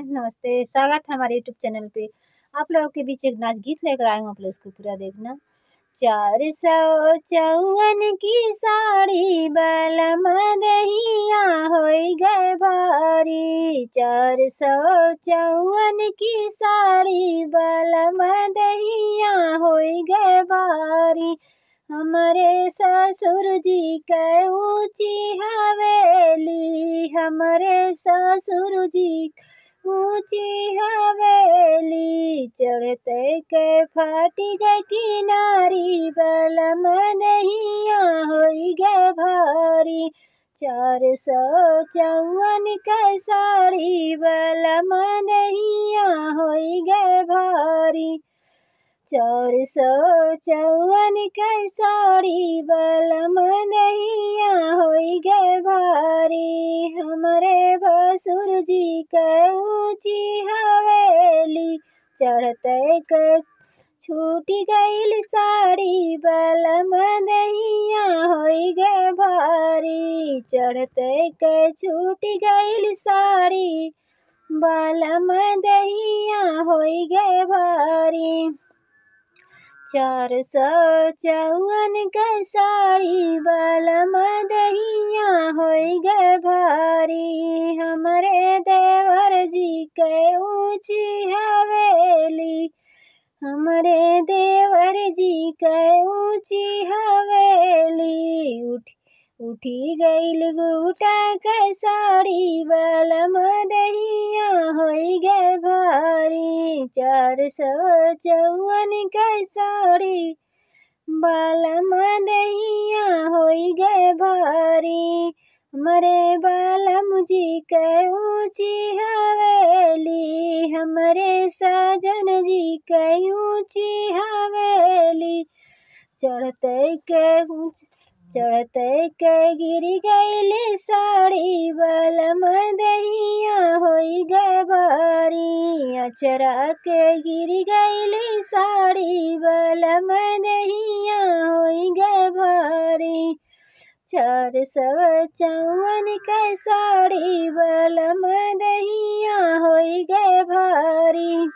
नमस्ते, स्वागत है हमारे यूट्यूब चैनल पे। आप लोगों के बीच एक नाच गीत लेकर आई हूँ, आप लोग इसको पूरा देखना। 454 की साड़ी बलम दहिया होई गए भारी। 454 की साड़ी बलम दहिया होई गए भारी। हमरे ससुर जी के ऊंची हवेली, हमरे ससुर जी ऊंची हवेली। चढ़ते के फाटी गए किनारी, बलम दहिया होई गए भारी। 454 के साड़ी बलम दहिया होई गए भारी। 454 के साड़ी बलम दहिया होई गए भारी। हमरे भसुर जी के ऊंची हवेली, चढ़ते के छूटी गईल साड़ी बलम दहिया होई गए भारी। चढ़ते के छूटी गईल साड़ी बलम दहिया होई गए भारी। 454 के साड़ी बलम दहिया होई गए भारी। हमरे देवर जी के ऊंची हवेली, हमरे देवर जी के ऊंची हवेली। उठी गईल गुटा के साड़ी बलम दहिया होई गए भारी। 454 के साड़ी बलम दहिया होई गए भारी। हमरे बालम जी के ऊंची हवेली, हमरे साजन जी के ऊंची हवेली। चढ़ते के गिरी गईली साड़ी बलम दहिया होई गए भारी। अचरा के गिरी गईली साड़ी बलम दहिया होई गए भारी। 454 के साड़ी बलम दहिया होई गए भारी।